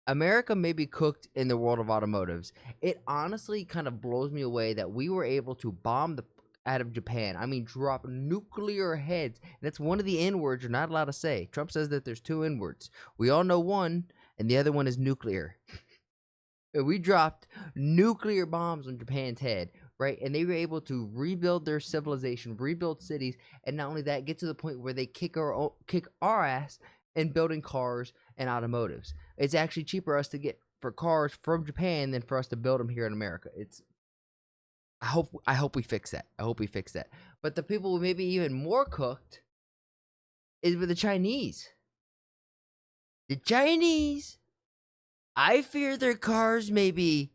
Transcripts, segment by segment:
America may be cooked in the world of automotives. It honestly kind of blows me away that we were able to bomb the out of Japan. I mean, drop nuclear heads. That's one of the N words you're not allowed to say. Trump says that there's two N words. We all know one, and the other one is nuclear. We dropped nuclear bombs on Japan's head, right? And they were able to rebuild their civilization, rebuild cities, and not only that, get to the point where they kick our ass in building cars and automotives. It's actually cheaper us to get for cars from Japan than for us to build them here in America. I hope we fix that. I hope we fix that. But the people who may be even more cooked is with the Chinese. The Chinese, I fear their cars may be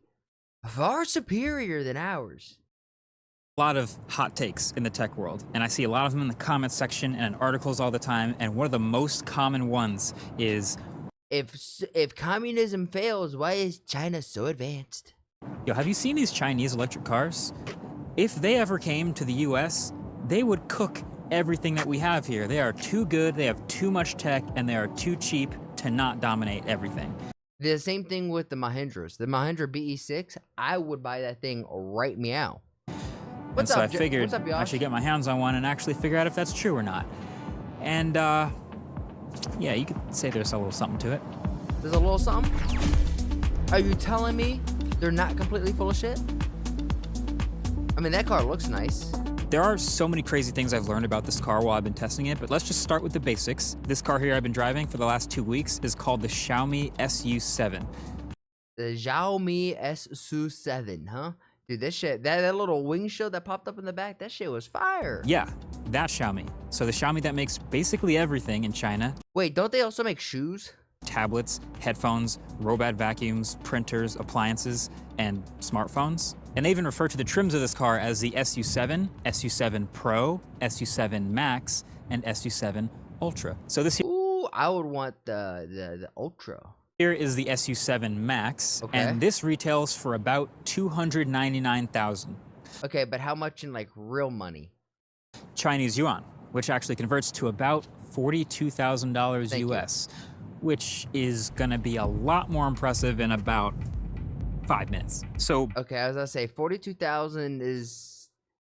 far superior than ours. A lot of hot takes in the tech world, and I see a lot of them in the comments section and in articles all the time, and one of the most common ones is, if communism fails, why is China so advanced? yo, have you seen these Chinese electric cars? If they ever came to the US, they would cook everything that we have here. They are too good, they have too much tech, and they are too cheap to not dominate everything. The same thing with the Mahindras. The Mahindra BE6, I would buy that thing right meow. And so I figured I should get my hands on one and actually figure out if that's true or not. And, yeah, you could say there's a little something to it. There's a little something? Are you telling me they're not completely full of shit? I mean, that car looks nice. There are so many crazy things I've learned about this car while I've been testing it, but let's just start with the basics. This car here I've been driving for the last 2 weeks is called the Xiaomi SU7. The Xiaomi SU7, huh? Dude, that shit, that little wing shield that popped up in the back, that shit was fire. Yeah, that Xiaomi. So the Xiaomi that makes basically everything in China. Wait, don't they also make shoes? Tablets, headphones, robot vacuums, printers, appliances, and smartphones. And they even refer to the trims of this car as the SU7, SU7 Pro, SU7 Max, and SU7 Ultra. So this Ooh, I would want the Ultra. Here is the SU7 Max, okay. And this retails for about $299,000. Okay, but how much in like real money? Chinese yuan, which actually converts to about $42,000 US, which is gonna be a lot more impressive in about 5 minutes. So okay, I was gonna say 42,000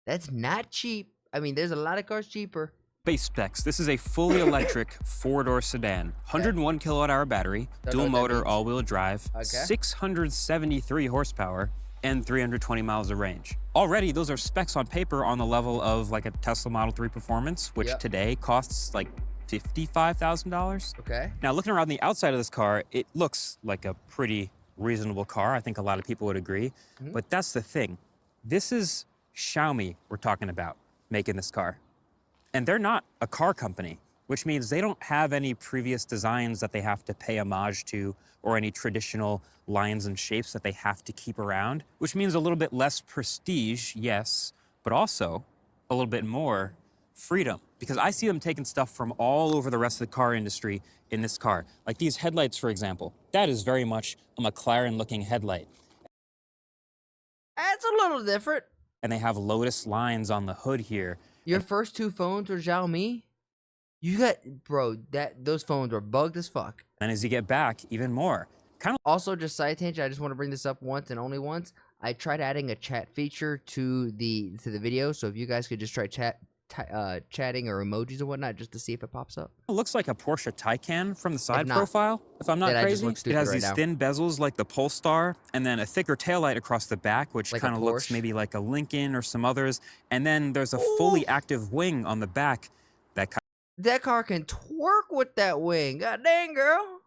that's not cheap. I mean, there's a lot of cars cheaper. Base specs. This is a fully electric four-door sedan, 101 kilowatt-hour battery, dual motor, all-wheel drive, 673 horsepower, and 320 miles of range. Already, those are specs on paper on the level of like a Tesla Model 3 Performance, which today costs like $55,000. Okay. Now, looking around the outside of this car, it looks like a pretty reasonable car. I think a lot of people would agree. But that's the thing. This is Xiaomi we're talking about making this car. And they're not a car company, which means they don't have any previous designs that they have to pay homage to or any traditional lines and shapes that they have to keep around, which means a little bit less prestige, yes, but also a little bit more freedom. Because I see them taking stuff from all over the rest of the car industry in this car. Like these headlights, for example. That is very much a McLaren-looking headlight. That's a little different. And they have Lotus lines on the hood here. Your first two phones were Xiaomi? You got, bro, those phones were bugged as fuck. And as you get back, even more. Also, just side tangent, I just want to bring this up once and only once. I tried adding a chat feature to the video, so if you guys could just try chatting or emojis and whatnot just to see if it pops up. It looks like a Porsche Taycan from the side profile, if I'm not crazy. It has these thin bezels like the Polestar, and then a thicker taillight across the back, which kind of looks maybe like a Lincoln or some others. And then there's a fully active wing on the back that car can twerk with that wing. God dang, girl.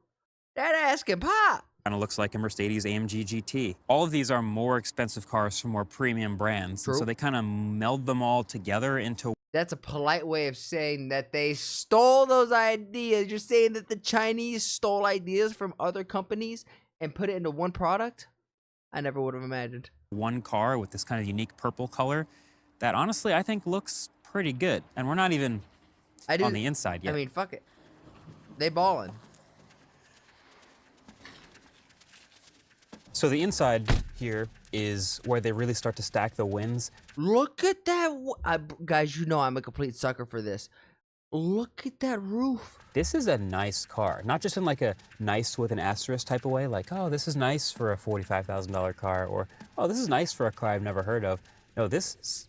That ass can pop. Kind of looks like a Mercedes-AMG GT. All of these are more expensive cars from more premium brands. So they kind of meld them all together into... That's a polite way of saying that they stole those ideas. You're saying that the Chinese stole ideas from other companies and put it into one product? I never would have imagined. One car with this kind of unique purple color that honestly I think looks pretty good. And we're not even on the inside yet. I mean, fuck it. They ballin'. So the inside here is where they really start to stack the wins. Look at that. Guys, you know I'm a complete sucker for this. Look at that roof. This is a nice car, not just in like a nice with an asterisk type of way, like, oh, this is nice for a $45,000 car, or, oh, this is nice for a car I've never heard of. No, this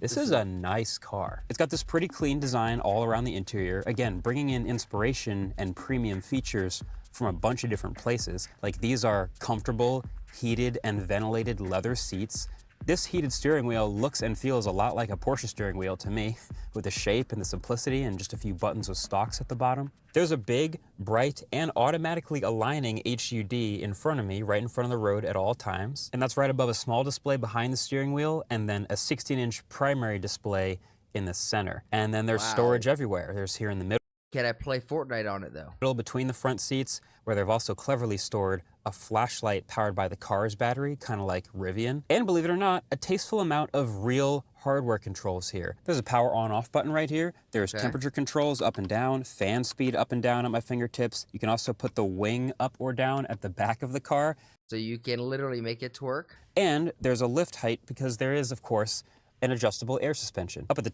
is a nice car. It's got this pretty clean design all around the interior. Again, bringing in inspiration and premium features from a bunch of different places. Like these are comfortable, heated and ventilated leather seats. This heated steering wheel looks and feels a lot like a Porsche steering wheel to me, with the shape and the simplicity and just a few buttons with stalks at the bottom. There's a big, bright, and automatically aligning HUD in front of me, right in front of the road at all times. And that's right above a small display behind the steering wheel, and then a 16-inch primary display in the center. And then there's storage everywhere. There's here in the middle. Can I play Fortnite on it though? Between the front seats, where they've also cleverly stored a flashlight powered by the car's battery, kind of like Rivian. And believe it or not, a tasteful amount of real hardware controls here. There's a power on-off button right here. There's temperature controls up and down, fan speed up and down at my fingertips. You can also put the wing up or down at the back of the car. So you can literally make it twerk? And there's a lift height because there is, of course, an adjustable air suspension. Up at the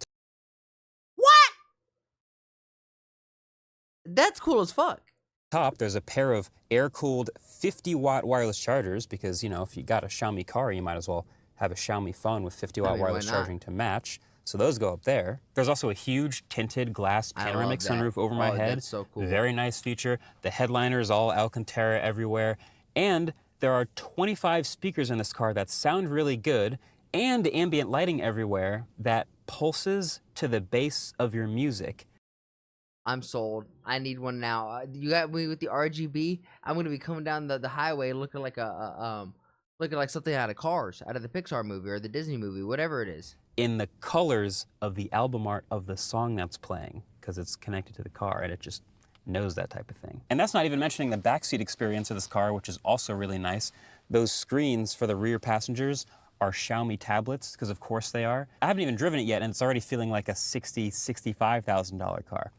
That's cool as fuck. top, there's a pair of air-cooled 50-watt wireless chargers because, you know, if you got a Xiaomi car, you might as well have a Xiaomi phone with 50-watt wireless charging to match. So those go up there. There's also a huge tinted glass panoramic sunroof over my head. That's so cool. Very nice feature. The headliner is all Alcantara everywhere. And there are 25 speakers in this car that sound really good, and ambient lighting everywhere that pulses to the bass of your music. I'm sold. I need one now. You got me with the RGB. I'm gonna be coming down the highway looking like looking like something out of Cars, out of the Pixar movie or the Disney movie, whatever it is. In the colors of the album art of the song that's playing, because it's connected to the car and it just knows that type of thing. And that's not even mentioning the backseat experience of this car, which is also really nice. Those screens for the rear passengers are Xiaomi tablets, because of course they are. I haven't even driven it yet, and it's already feeling like a $60,000, $65,000 car.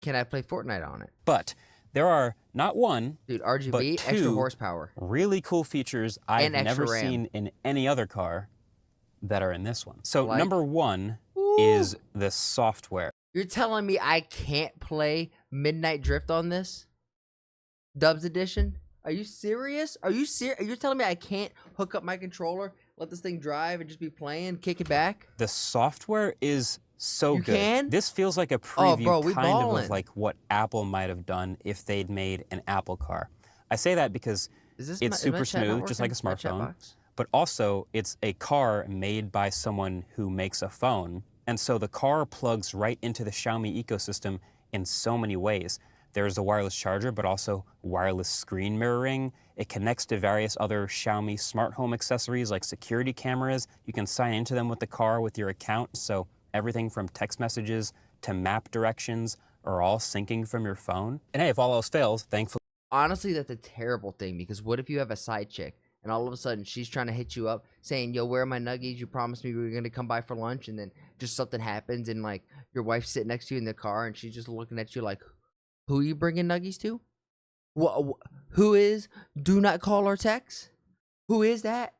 Can I play Fortnite on it? But there are not one, dude, RGB, but two extra horsepower, really cool features I've never seen in any other car that are in this one. So like, number one is the software. You're telling me I can't play Midnight Drift on this? Dubs edition? Are you serious? Are you serious? You're telling me I can't hook up my controller, let this thing drive, and just be playing, kick it back? The software is so good. Can? This feels like a preview kind of like what Apple might have done if they'd made an Apple car. I say that because it's super smooth, just like a smartphone, but also it's a car made by someone who makes a phone. And so the car plugs right into the Xiaomi ecosystem in so many ways. There's a wireless charger, but also wireless screen mirroring. It connects to various other Xiaomi smart home accessories like security cameras. You can sign into them with the car with your account. So everything from text messages to map directions are all syncing from your phone. And hey, if all else fails, thankfully. Honestly, that's a terrible thing, because what if you have a side chick and all of a sudden she's trying to hit you up saying, yo, where are my nuggies? You promised me we were going to come by for lunch, and then just something happens and like your wife's sitting next to you in the car and she's just looking at you like, who are you bringing nuggies to? Who is? Do not call or text? Who is that?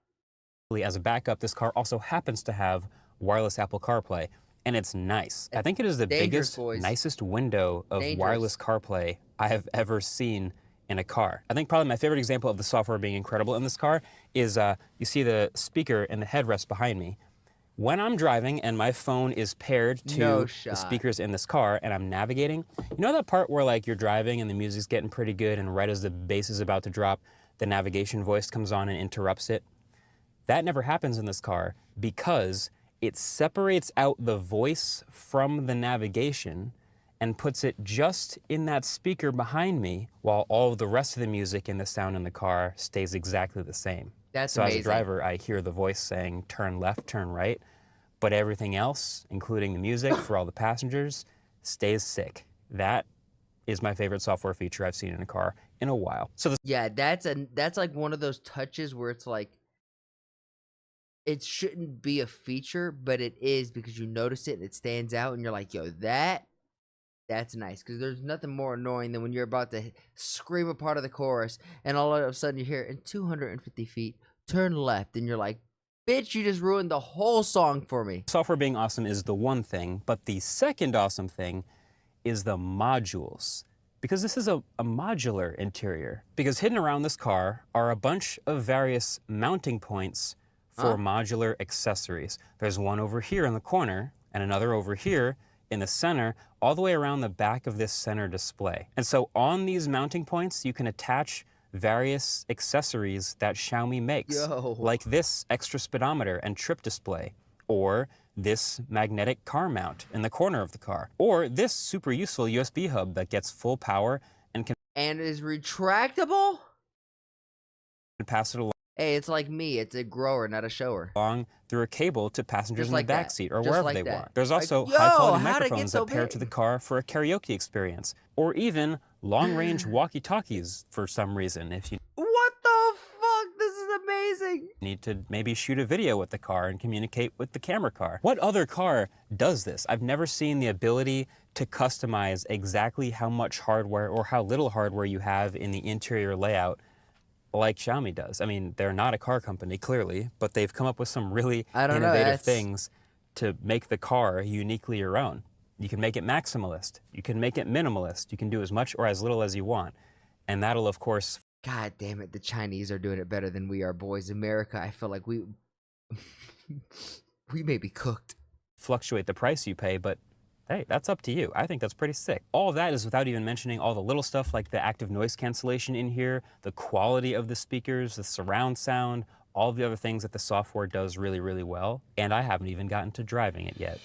As a backup, this car also happens to have wireless Apple CarPlay, and it's nice. I think it is the biggest, nicest window of wireless CarPlay I have ever seen in a car. I think probably my favorite example of the software being incredible in this car is you see the speaker in the headrest behind me. When I'm driving and my phone is paired to the speakers in this car and I'm navigating, you know that part where like you're driving and the music's getting pretty good and right as the bass is about to drop, the navigation voice comes on and interrupts it? That never happens in this car because it separates out the voice from the navigation and puts it just in that speaker behind me while all of the rest of the music and the sound in the car stays exactly the same. That's so amazing. As a driver, I hear the voice saying, turn left, turn right, but everything else, including the music for all the passengers, stays sick. That is my favorite software feature I've seen in a car in a while. So yeah, that's like one of those touches where it's like, it shouldn't be a feature, but it is because you notice it and it stands out and you're like, yo, that's nice. Because there's nothing more annoying than when you're about to scream a part of the chorus and all of a sudden you hear, in 250 feet, turn left. And you're like, bitch, you just ruined the whole song for me. Software being awesome is the one thing, but the second awesome thing is the modules. Because this is a modular interior. Because hidden around this car are a bunch of various mounting points for modular accessories. There's one over here in the corner and another over here in the center, all the way around the back of this center display. And so on these mounting points, you can attach various accessories that Xiaomi makes, like this extra speedometer and trip display, or this magnetic car mount in the corner of the car, or this super useful USB hub that gets full power and can is retractable. Pass it along. Hey, it's like me. It's a grower, not a shower. Along through a cable to passengers in the back seat or wherever they want. There's also like, high-quality microphones that pair to the car for a karaoke experience, or even long-range walkie-talkies for some reason if you What the fuck? This is amazing. need to maybe shoot a video with the car and communicate with the camera car. What other car does this? I've never seen the ability to customize exactly how much hardware or how little hardware you have in the interior layout like Xiaomi does. I mean, they're not a car company, clearly, but they've come up with some really innovative things to make the car uniquely your own. You can make it maximalist. You can make it minimalist. You can do as much or as little as you want. And that'll, of course... God damn it, the Chinese are doing it better than we are, boys. America, I feel like we may be cooked. Fluctuate the price you pay, but hey, that's up to you. I think that's pretty sick. All of that is without even mentioning all the little stuff like the active noise cancellation in here, the quality of the speakers, the surround sound, all of the other things that the software does really, really well. And I haven't even gotten to driving it yet.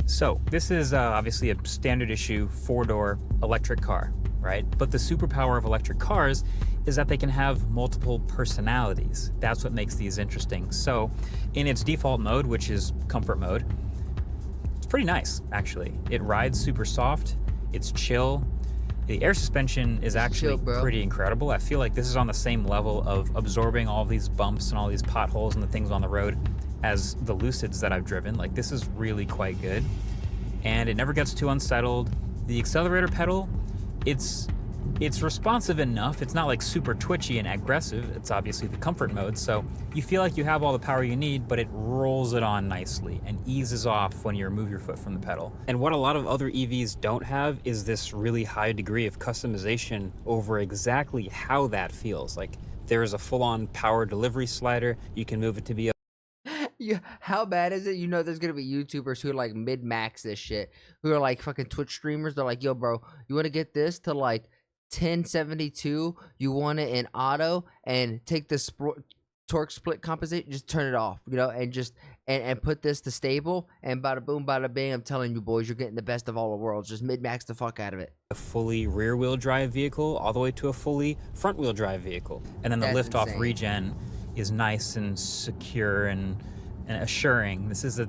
So this is obviously a standard issue 4-door electric car, right? But the superpower of electric cars is that they can have multiple personalities. That's what makes these interesting. So in its default mode, which is comfort mode, it's pretty nice, actually. It rides super soft, it's chill. The air suspension is actually pretty incredible. I feel like this is on the same level of absorbing all these bumps and all these potholes and the things on the road as the Lucids that I've driven. Like, this is really quite good. And it never gets too unsettled. The accelerator pedal, it's responsive enough. It's not like super twitchy and aggressive. It's obviously the comfort mode, so you feel like you have all the power you need, but it rolls it on nicely and eases off when you remove your foot from the pedal. And what a lot of other EVs don't have is this really high degree of customization over exactly how that feels. Like, there is a full-on power delivery slider. You can move it to be a Yeah, how bad is it? You know, there's gonna be YouTubers who are like mid-max this shit, who are like fucking Twitch streamers. They're like, yo, bro, you want to get this to like 1072? You want it in auto and take the torque split compensate, just turn it off, you know, and just and put this to stable, and bada boom, bada bing. I'm telling you, boys, you're getting the best of all the worlds. Just mid-max the fuck out of it. A fully rear-wheel drive vehicle all the way to a fully front-wheel drive vehicle, and then the lift-off regen is nice and secure and assuring. This is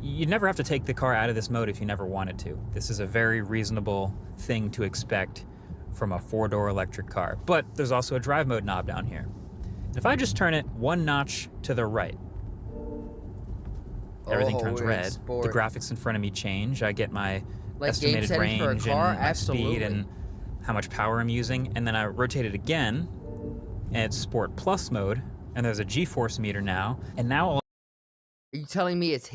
you'd never have to take the car out of this mode if you never wanted to. This is a very reasonable thing to expect from a 4-door electric car. But there's also a drive mode knob down here. If I just turn it one notch to the right, everything turns red. The graphics in front of me change. I get my estimated range and my speed and how much power I'm using. And then I rotate it again, and it's Sport Plus mode. And there's a G-force meter now. And now are you telling me it's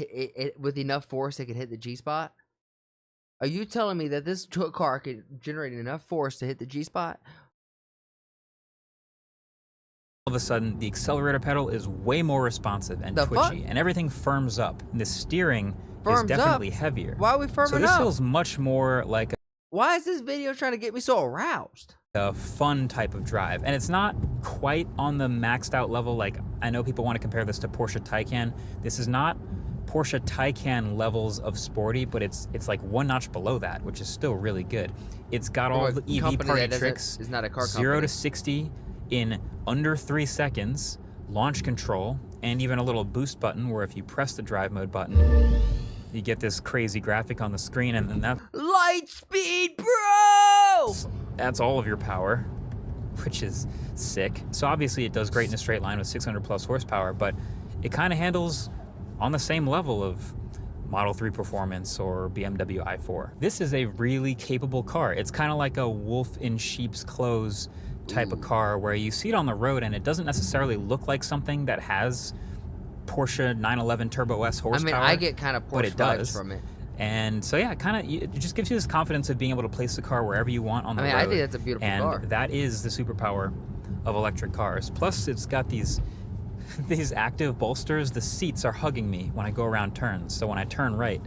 with enough force it can hit the G-spot? Are you telling me that this car can generate enough force to hit the G-spot? All of a sudden, the accelerator pedal is way more responsive and twitchy, and everything firms up. And the steering is definitely heavier. Why are we firming up? So this feels much more like why is this video trying to get me so aroused? A fun type of drive, and it's not quite on the maxed out level. Like, I know people want to compare this to Porsche Taycan. This is not Porsche Taycan levels of sporty, but it's like one notch below that, which is still really good. It's got all the EV party tricks. It's not a car company. 0 to 60 in under 3 seconds, launch control, and even a little boost button where if you press the drive mode button, you get this crazy graphic on the screen, and then that light speed, bro! That's all of your power, which is sick. So obviously it does great in a straight line with 600 plus horsepower, but it kind of handles on the same level of Model 3 Performance or BMW i4. This is a really capable car. It's kind of like a wolf in sheep's clothes type of car where you see it on the road and it doesn't necessarily look like something that has Porsche 911 Turbo S I horsepower. mean, I get kind of but Porsche it vibes does. from it. And so yeah, it just gives you this confidence of being able to place the car wherever you want on the road. I think that's a beautiful car. And that is the superpower of electric cars. Plus, it's got these active bolsters. The seats are hugging me when I go around turns. So when I turn right,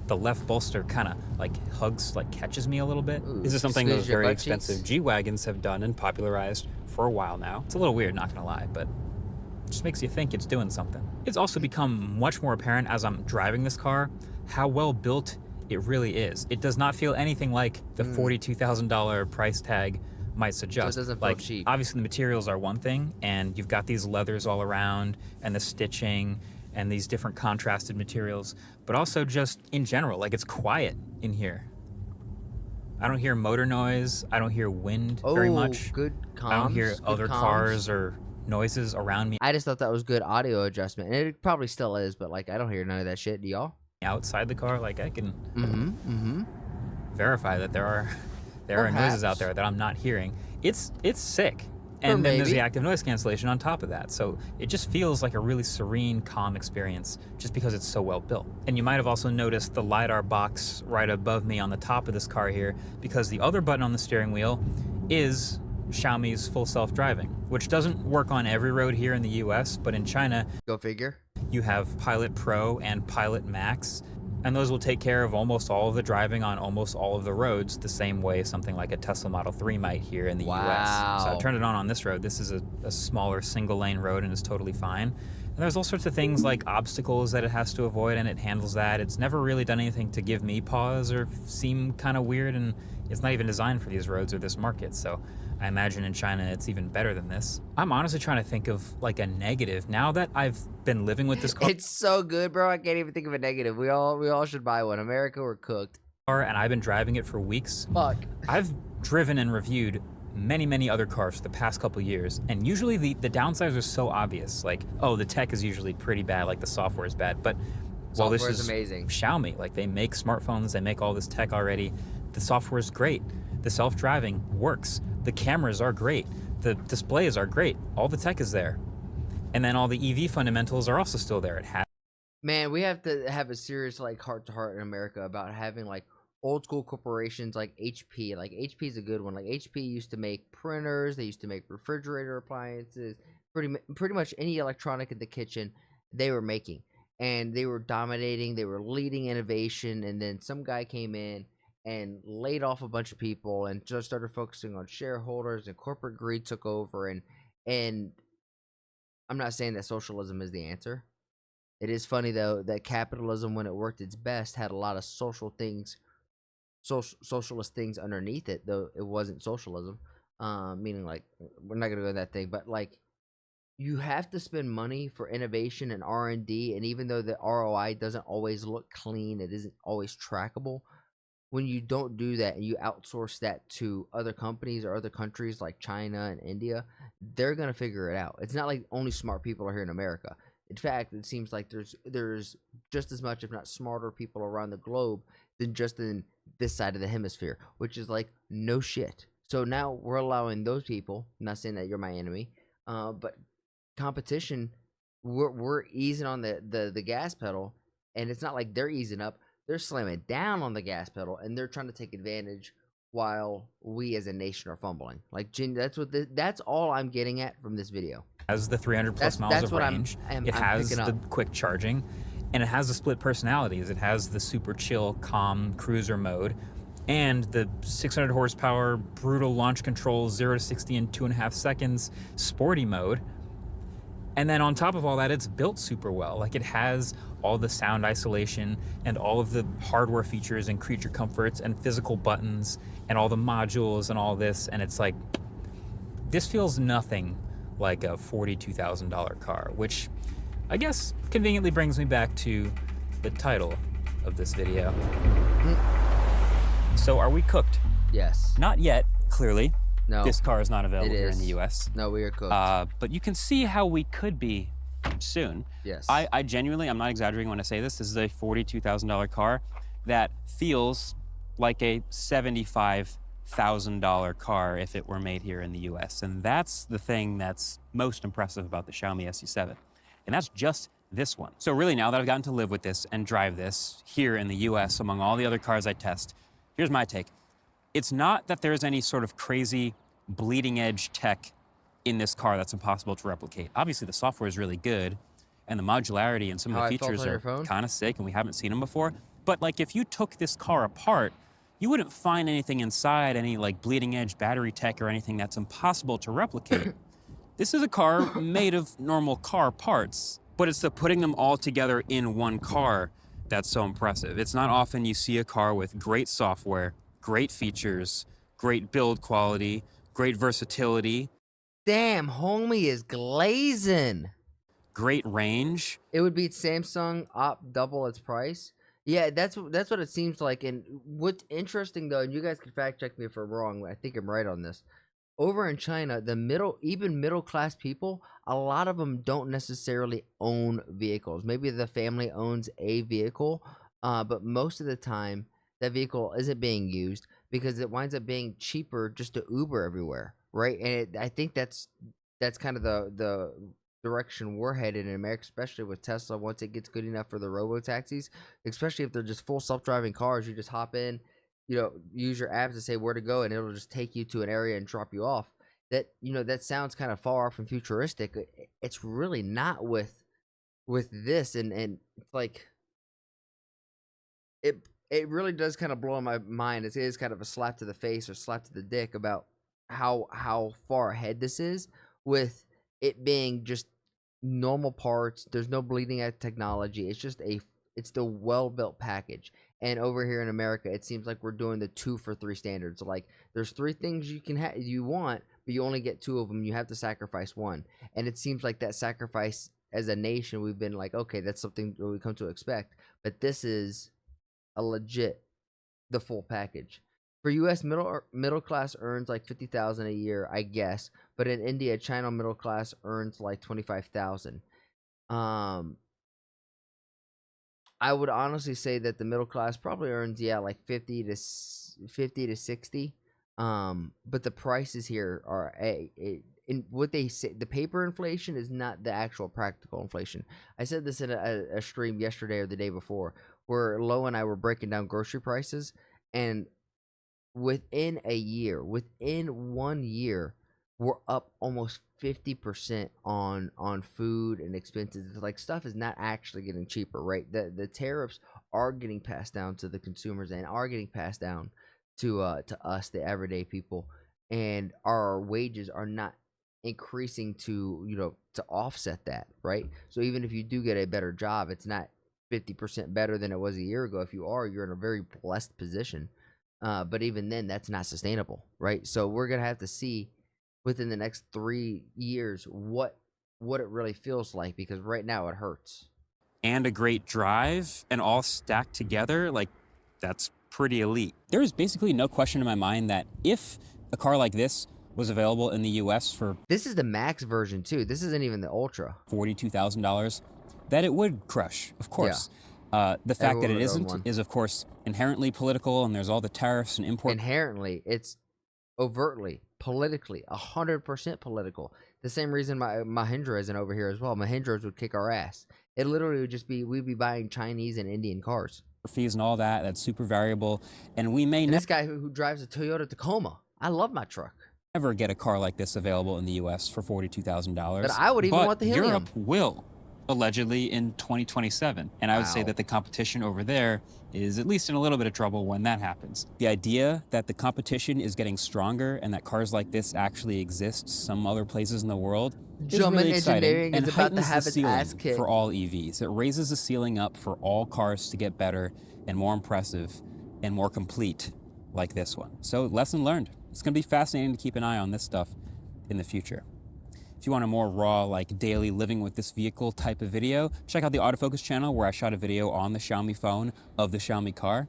the left bolster kind of like hugs, like catches me a little bit. Ooh, this is something those your very butt expensive cheeks. G-Wagons have done and popularized for a while now. It's a little weird, not gonna lie, but it just makes you think it's doing something. It's also become much more apparent as I'm driving this car how well built it really is. It does not feel anything like the $42,000 price tag might suggest. So it doesn't feel like, cheap. obviously the materials are one thing, and you've got these leathers all around, and the stitching, and these different contrasted materials, but also just in general, like it's quiet in here. I don't hear motor noise. I don't hear wind very much. Good comms. I don't hear good other comms. cars or noises around me. I just thought that was good audio adjustment, and it probably still is, but like I don't hear none of that shit. Do y'all? Outside the car, like I can verify that there are Perhaps. noises out there that I'm not hearing. It's sick. And then there's the maybe. active noise cancellation on top of that. So it just feels like a really serene, calm experience just because it's so well built. And you might have also noticed the LiDAR box right above me on the top of this car here, because the other button on the steering wheel is Xiaomi's full self-driving, which doesn't work on every road here in the US, but in China, Go figure. you have Pilot Pro and Pilot Max, and those will take care of almost all of the driving on almost all of the roads the same way something like a Tesla Model 3 might here in the US. So I turned it on this road. This is a smaller single lane road and it's totally fine. And there's all sorts of things like obstacles that it has to avoid, and it handles that. It's never really done anything to give me pause or seem kind of weird, and it's not even designed for these roads or this market. So I imagine in China it's even better than this. I'm honestly trying to think of like a negative. Now that I've been living with this car, It's so good, bro. I can't even think of a negative. We all should buy one. America, we're cooked. and I've been driving it for weeks. Fuck. I've driven and reviewed many other cars for the past couple years, and usually the downsides are so obvious. Like, oh, the tech is usually pretty bad, like the software is bad. But well, this Software's is amazing. Xiaomi. Like, they make smartphones, they make all this tech already. The software is great. The self-driving works. The cameras are great. The displays are great. All the tech is there. And then all the EV fundamentals are also still there. It has Man, we have to have a serious like heart-to-heart in America about having like old school corporations like HP. Like HP is a good one. Like HP used to make printers, they used to make refrigerator appliances, pretty much any electronic in the kitchen they were making. And they were dominating, they were leading innovation, and then some guy came in and laid off a bunch of people and just started focusing on shareholders, and corporate greed took over. And I'm not saying that socialism is the answer. It is funny though that capitalism, when it worked its best, had a lot of socialist things underneath it, though it wasn't socialism. Meaning like we're not gonna go to that thing, but like you have to spend money for innovation and R&D, and even though the ROI doesn't always look clean, it isn't always trackable. When you don't do that and you outsource that to other companies or other countries like China and India, they're gonna figure it out. It's not like only smart people are here in America. In fact, it seems like there's just as much, if not smarter, people around the globe than just in this side of the hemisphere, which is like no shit. So now we're allowing those people. I'm not saying that you're my enemy, but competition. We're easing on the gas pedal, and it's not like they're easing up. They're slamming down on the gas pedal, and they're trying to take advantage while we as a nation are fumbling. Like, that's all I'm getting at from this video. has the 300 plus miles of range. It has the quick charging, and it has the split personalities. It has the super chill, calm cruiser mode, and the 600 horsepower brutal launch control, 0 to 60 in 2.5 seconds sporty mode. And then on top of all that, it's built super well. Like, it has all the sound isolation and all of the hardware features and creature comforts and physical buttons and all the modules and all this. And it's like, this feels nothing like a $42,000 car, which I guess conveniently brings me back to the title of this video. So are we cooked? Yes. Not yet, clearly. No. This car is not available here in the US. No, we are cooked. But you can see how we could be soon. Yes. I genuinely, I'm not exaggerating when I say this, this is a $42,000 car that feels like a $75,000 $100,000 car if it were made here in the US. And that's the thing that's most impressive about the Xiaomi SU7. And that's just this one. So really, now that I've gotten to live with this and drive this here in the US among all the other cars I test, here's my take. It's not that there's any sort of crazy bleeding edge tech in this car that's impossible to replicate. Obviously, the software is really good, and the modularity and some of the features are kind of sick, and we haven't seen them before. But like, if you took this car apart, you wouldn't find anything inside, any like bleeding edge battery tech or anything that's impossible to replicate. This is a car made of normal car parts, but it's the putting them all together in one car that's so impressive. It's not often you see a car with great software, great features, great build quality, great versatility. Damn, homie is glazing. Great range. It would beat Samsung up double its price. Yeah, that's what it seems like. And what's interesting though, and you guys can fact check me if I'm wrong. I think I'm right on this. Over in China, even middle class people, a lot of them don't necessarily own vehicles. Maybe the family owns a vehicle, but most of the time that vehicle isn't being used because it winds up being cheaper just to Uber everywhere, right? And I think that's kind of the direction we're headed in America, especially with Tesla. Once it gets good enough for the robo taxis, especially if they're just full self-driving cars, you just hop in, use your apps to say where to go, and it'll just take you to an area and drop you off. That sounds kind of far off and futuristic. It's really not with this, and it's like it really does kind of blow my mind. It is kind of a slap to the face or slap to the dick about how far ahead this is with it being just normal parts. There's no bleeding edge technology. It's the well-built package. And over here in America, it seems like we're doing the 2 for 3 standards. Like, there's 3 things you want, but you only get 2 of them. You have to sacrifice one. And it seems like that sacrifice as a nation, we've been like, okay, that's something we come to expect. But this is the full package. For U.S. middle class earns like $50,000 a year, I guess. But in India, China middle class earns like $25,000. I would honestly say that the middle class probably earns like 50 to 60. But the prices here are in what they say. The paper inflation is not the actual practical inflation. I said this in a stream yesterday or the day before, where Lo and I were breaking down grocery prices, and within 1 year, we're up almost 50% on food and expenses. It's like, stuff is not actually getting cheaper, right? The tariffs are getting passed down to the consumers and are getting passed down to us, the everyday people, and our wages are not increasing to offset that, right? So even if you do get a better job, it's not 50% better than it was a year ago. If you're in a very blessed position. But even then, that's not sustainable, right? So we're gonna have to see within the next 3 years what it really feels like, because right now it hurts. And a great drive, and all stacked together, like, that's pretty elite. There is basically no question in my mind that if a car like this was available in the US for... This is the max version too. This isn't even the Ultra. $42,000, that it would crush, of course. Yeah. The fact that it isn't is, of course, inherently political, and there's all the tariffs and import... Inherently, it's overtly, politically, 100% political. The same reason Mahindra isn't over here as well. Mahindras would kick our ass. It literally would just be, we'd be buying Chinese and Indian cars. Fees and all that, that's super variable. And we may... this guy who drives a Toyota Tacoma. I love my truck. Never get a car like this available in the US for $42,000. But I would even want the Helium. Europe will, allegedly, in 2027. And I would say that the competition over there is at least in a little bit of trouble when that happens. The idea that the competition is getting stronger and that cars like this actually exist some other places in the world is really exciting, and heightens the ceiling for all EVs. It raises the ceiling up for all cars to get better and more impressive and more complete like this one. So lesson learned. It's going to be fascinating to keep an eye on this stuff in the future. If you want a more raw, like, daily living with this vehicle type of video, check out the Autofocus channel, where I shot a video on the Xiaomi phone of the Xiaomi car.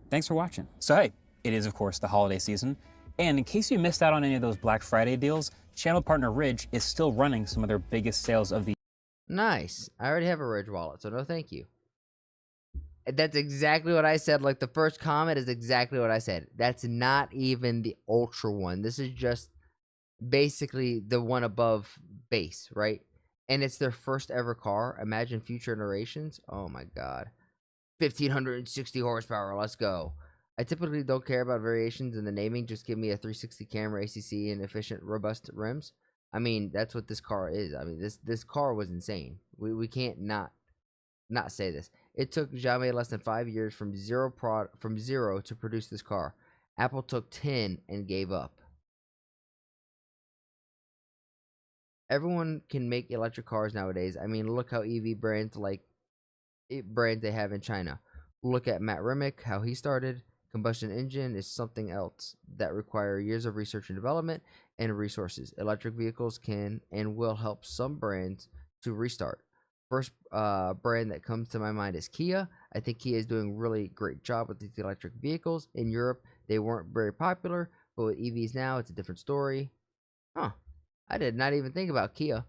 Thanks for watching. So hey, it is of course the holiday season, and in case you missed out on any of those Black Friday deals, channel partner Ridge is still running some of their biggest sales of the... Nice. I already have a Ridge wallet, so no thank you. That's exactly what I said. Like the first comment is exactly what I said. That's not even the ultra one. This is just basically the one above base, right? And it's their first ever car. Imagine future iterations. Oh my god. 1560 horsepower. Let's go. I typically don't care about variations in the naming. Just give me a 360 camera, ACC, and efficient, robust rims. I mean, that's what this car is. I mean, this car was insane. We can't not say this. It took Xiaomi less than 5 years from zero to produce this car. Apple took 10 and gave up. Everyone can make electric cars nowadays. I mean, look how EV brands like brands they have in China. Look at Matt Remick, how he started. Combustion engine is something else that require years of research and development and resources. Electric vehicles can and will help some brands to restart. First brand that comes to my mind is Kia. I think Kia is doing a really great job with these electric vehicles. In Europe, they weren't very popular, but with EVs now, it's a different story. Huh. I did not even think about Kia.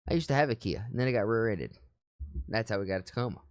I used to have a Kia, and then it got rear-ended. That's how we got a Tacoma.